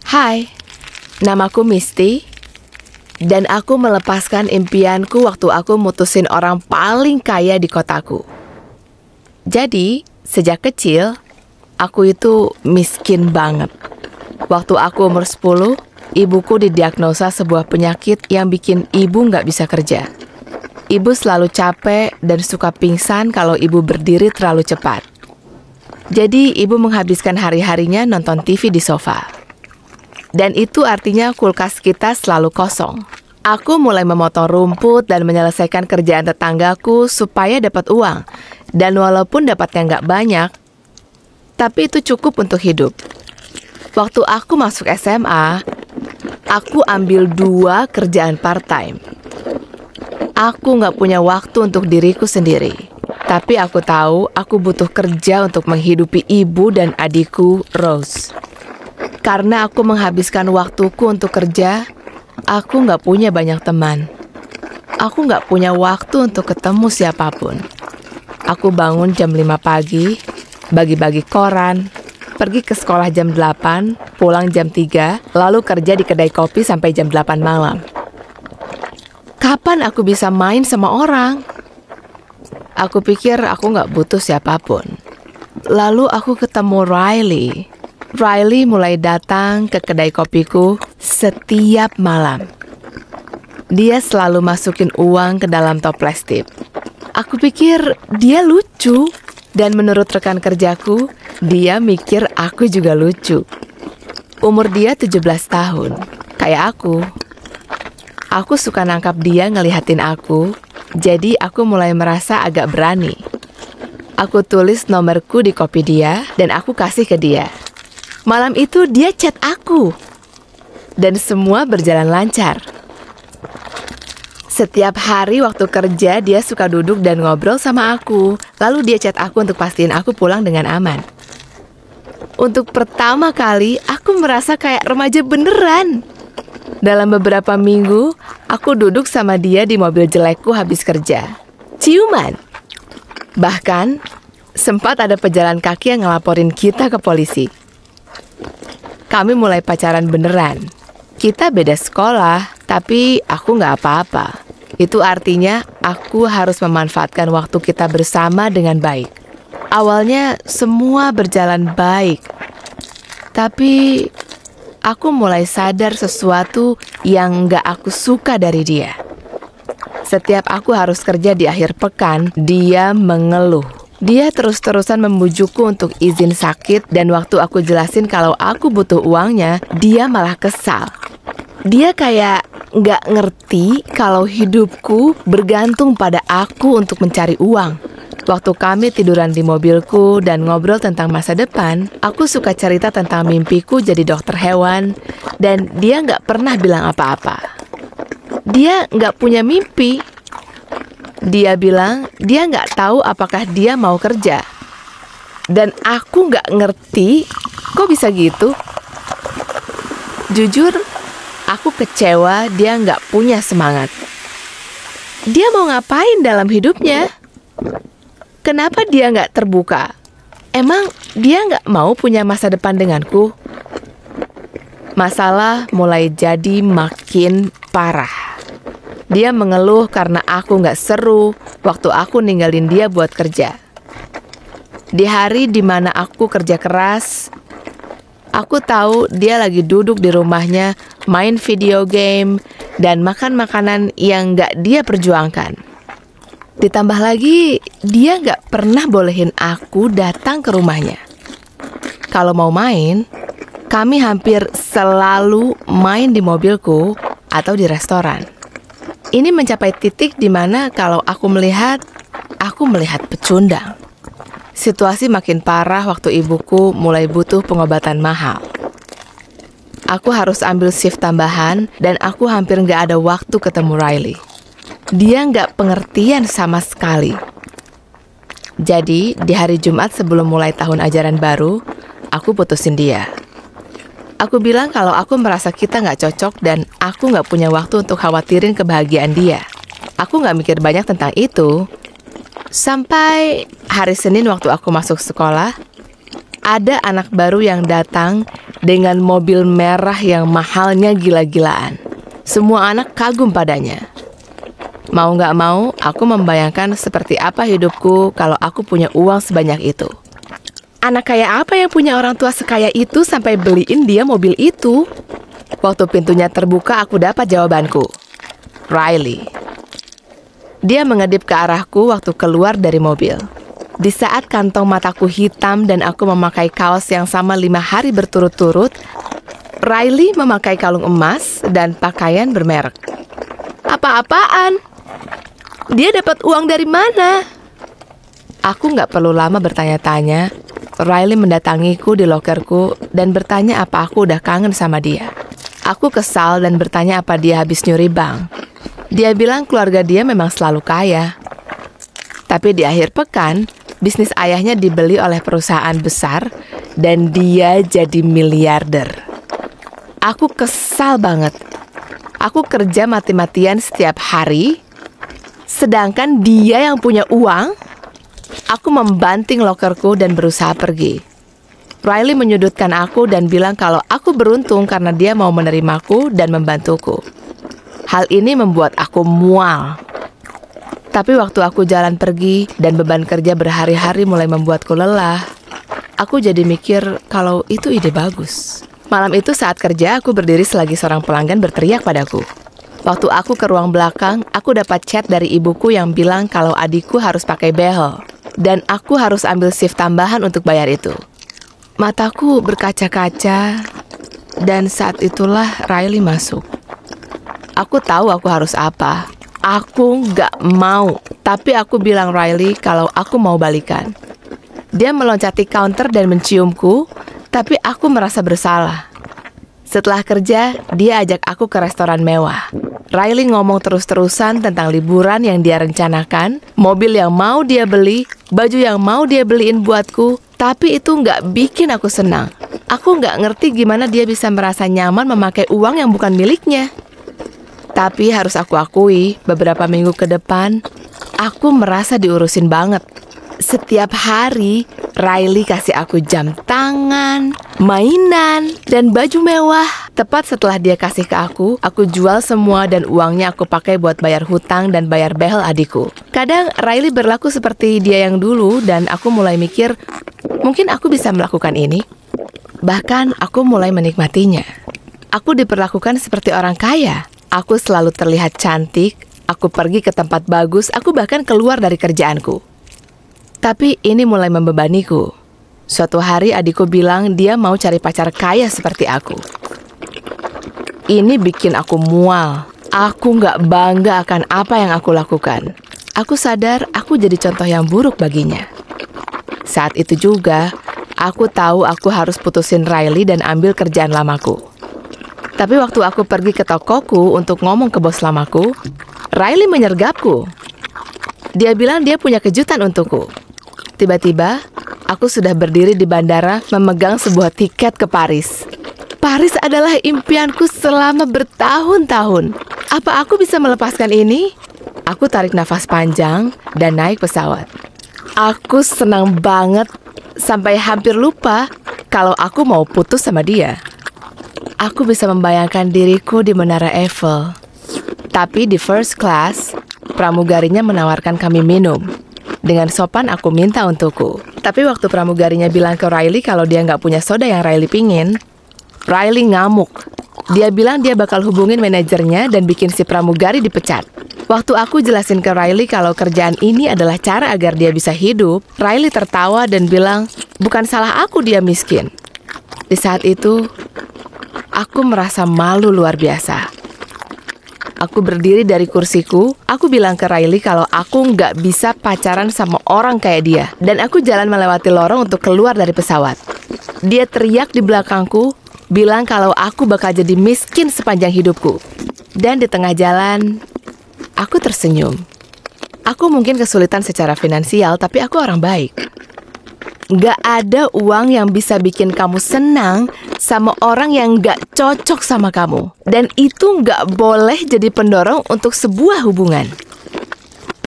Hai, namaku Misty, dan aku melepaskan impianku waktu aku mutusin orang paling kaya di kotaku. Jadi, sejak kecil, aku itu miskin banget. Waktu aku umur 10, ibuku didiagnosa sebuah penyakit yang bikin ibu nggak bisa kerja. Ibu selalu capek dan suka pingsan kalau ibu berdiri terlalu cepat. Jadi, ibu menghabiskan hari-harinya nonton TV di sofa. Dan itu artinya kulkas kita selalu kosong. Aku mulai memotong rumput dan menyelesaikan kerjaan tetanggaku supaya dapat uang. Dan walaupun dapatnya nggak banyak, tapi itu cukup untuk hidup. Waktu aku masuk SMA, aku ambil 2 kerjaan part-time. Aku nggak punya waktu untuk diriku sendiri. Tapi aku tahu aku butuh kerja untuk menghidupi ibu dan adikku, Rose. Karena aku menghabiskan waktuku untuk kerja, aku nggak punya banyak teman. Aku nggak punya waktu untuk ketemu siapapun. Aku bangun jam 5 pagi, bagi-bagi koran, pergi ke sekolah jam 8, pulang jam 3, lalu kerja di kedai kopi sampai jam 8 malam. Kapan aku bisa main sama orang? Aku pikir aku nggak butuh siapapun. Lalu aku ketemu Riley. Riley mulai datang ke kedai kopiku setiap malam. Dia selalu masukin uang ke dalam toples tip. Aku pikir dia lucu, dan menurut rekan kerjaku, dia mikir aku juga lucu. Umur dia 17 tahun, kayak aku. Aku suka nangkap dia ngelihatin aku, jadi aku mulai merasa agak berani. Aku tulis nomorku di kopi dia, dan aku kasih ke dia. Malam itu dia chat aku, dan semua berjalan lancar. Setiap hari waktu kerja, dia suka duduk dan ngobrol sama aku. Lalu dia chat aku untuk pastiin aku pulang dengan aman. Untuk pertama kali, aku merasa kayak remaja beneran. Dalam beberapa minggu, aku duduk sama dia di mobil jelekku habis kerja. Ciuman. Bahkan, sempat ada pejalan kaki yang ngelaporin kita ke polisi. Kami mulai pacaran beneran. Kita beda sekolah, tapi aku nggak apa-apa. Itu artinya aku harus memanfaatkan waktu kita bersama dengan baik. Awalnya semua berjalan baik, tapi aku mulai sadar sesuatu yang nggak aku suka dari dia. Setiap aku harus kerja di akhir pekan, dia mengeluh. Dia terus-terusan membujukku untuk izin sakit, dan waktu aku jelasin kalau aku butuh uangnya, dia malah kesal. Dia kayak nggak ngerti kalau hidupku bergantung pada aku untuk mencari uang. Waktu kami tiduran di mobilku dan ngobrol tentang masa depan, aku suka cerita tentang mimpiku jadi dokter hewan, dan dia nggak pernah bilang apa-apa. Dia nggak punya mimpi. Dia bilang dia nggak tahu apakah dia mau kerja. Dan aku nggak ngerti, kok bisa gitu? Jujur, aku kecewa dia nggak punya semangat. Dia mau ngapain dalam hidupnya? Kenapa dia nggak terbuka? Emang dia nggak mau punya masa depan denganku? Masalah mulai jadi makin parah. Dia mengeluh karena aku nggak seru waktu aku ninggalin dia buat kerja. Di hari dimana aku kerja keras, aku tahu dia lagi duduk di rumahnya, main video game, dan makan makanan yang nggak dia perjuangkan. Ditambah lagi, dia nggak pernah bolehin aku datang ke rumahnya. Kalau mau main, kami hampir selalu main di mobilku atau di restoran. Ini mencapai titik di mana kalau aku melihat pecundang. Situasi makin parah waktu ibuku mulai butuh pengobatan mahal. Aku harus ambil shift tambahan dan aku hampir nggak ada waktu ketemu Riley. Dia nggak pengertian sama sekali. Jadi, di hari Jumat sebelum mulai tahun ajaran baru, aku putusin dia. Aku bilang kalau aku merasa kita nggak cocok dan aku nggak punya waktu untuk khawatirin kebahagiaan dia. Aku nggak mikir banyak tentang itu. Sampai hari Senin waktu aku masuk sekolah, ada anak baru yang datang dengan mobil merah yang mahalnya gila-gilaan. Semua anak kagum padanya. Mau nggak mau, aku membayangkan seperti apa hidupku kalau aku punya uang sebanyak itu. Anak kaya apa yang punya orang tua sekaya itu sampai beliin dia mobil itu? Waktu pintunya terbuka, aku dapat jawabanku. Riley. Dia mengedip ke arahku waktu keluar dari mobil. Di saat kantong mataku hitam dan aku memakai kaos yang sama 5 hari berturut-turut, Riley memakai kalung emas dan pakaian bermerek. Apa-apaan? Dia dapat uang dari mana? Aku nggak perlu lama bertanya-tanya. Riley mendatangiku di lokerku dan bertanya apa aku udah kangen sama dia. Aku kesal dan bertanya apa dia habis nyuri bank. Dia bilang keluarga dia memang selalu kaya. Tapi di akhir pekan, bisnis ayahnya dibeli oleh perusahaan besar dan dia jadi miliarder. Aku kesal banget. Aku kerja mati-matian setiap hari, sedangkan dia yang punya uang. Aku membanting lokerku dan berusaha pergi. Riley menyudutkan aku dan bilang kalau aku beruntung karena dia mau menerimaku dan membantuku. Hal ini membuat aku mual. Tapi waktu aku jalan pergi dan beban kerja berhari-hari mulai membuatku lelah, aku jadi mikir kalau itu ide bagus. Malam itu saat kerja, aku berdiri selagi seorang pelanggan berteriak padaku. Waktu aku ke ruang belakang, aku dapat chat dari ibuku yang bilang kalau adikku harus pakai behel. Dan aku harus ambil shift tambahan untuk bayar itu. Mataku berkaca-kaca, dan saat itulah Riley masuk. Aku tahu aku harus apa. Aku nggak mau, tapi aku bilang Riley kalau aku mau balikan. Dia meloncati counter dan menciumku, tapi aku merasa bersalah. Setelah kerja, dia ajak aku ke restoran mewah. Riley ngomong terus-terusan tentang liburan yang dia rencanakan, mobil yang mau dia beli, baju yang mau dia beliin buatku, tapi itu nggak bikin aku senang. Aku nggak ngerti gimana dia bisa merasa nyaman memakai uang yang bukan miliknya. Tapi harus aku akui, beberapa minggu ke depan, aku merasa diurusin banget. Setiap hari, Riley kasih aku jam tangan, mainan, dan baju mewah. Tepat setelah dia kasih ke aku jual semua dan uangnya aku pakai buat bayar hutang dan bayar behel adikku. Kadang Riley berlaku seperti dia yang dulu dan aku mulai mikir, mungkin aku bisa melakukan ini. Bahkan aku mulai menikmatinya. Aku diperlakukan seperti orang kaya. Aku selalu terlihat cantik, aku pergi ke tempat bagus, aku bahkan keluar dari kerjaanku. Tapi ini mulai membebaniku. Suatu hari adikku bilang dia mau cari pacar kaya seperti aku. Ini bikin aku mual. Aku nggak bangga akan apa yang aku lakukan. Aku sadar aku jadi contoh yang buruk baginya. Saat itu juga, aku tahu aku harus putusin Riley dan ambil kerjaan lamaku. Tapi waktu aku pergi ke tokoku untuk ngomong ke bos lamaku, Riley menyergapku. Dia bilang dia punya kejutan untukku. Tiba-tiba, aku sudah berdiri di bandara memegang sebuah tiket ke Paris. Paris adalah impianku selama bertahun-tahun. Apa aku bisa melepaskan ini? Aku tarik nafas panjang dan naik pesawat. Aku senang banget sampai hampir lupa kalau aku mau putus sama dia. Aku bisa membayangkan diriku di Menara Eiffel. Tapi di first class, pramugarinya menawarkan kami minum. Dengan sopan aku minta untukku. Tapi waktu pramugarinya bilang ke Riley kalau dia nggak punya soda yang Riley pingin, Riley ngamuk. Dia bilang dia bakal hubungin manajernya dan bikin si pramugari dipecat. Waktu aku jelasin ke Riley kalau kerjaan ini adalah cara agar dia bisa hidup, Riley tertawa dan bilang, bukan salah aku dia miskin. Di saat itu, aku merasa malu luar biasa. Aku berdiri dari kursiku, aku bilang ke Riley kalau aku nggak bisa pacaran sama orang kayak dia. Dan aku jalan melewati lorong untuk keluar dari pesawat. Dia teriak di belakangku, bilang kalau aku bakal jadi miskin sepanjang hidupku. Dan di tengah jalan, aku tersenyum. Aku mungkin kesulitan secara finansial, tapi aku orang baik. Nggak ada uang yang bisa bikin kamu senang sama orang yang nggak cocok sama kamu. Dan itu nggak boleh jadi pendorong untuk sebuah hubungan.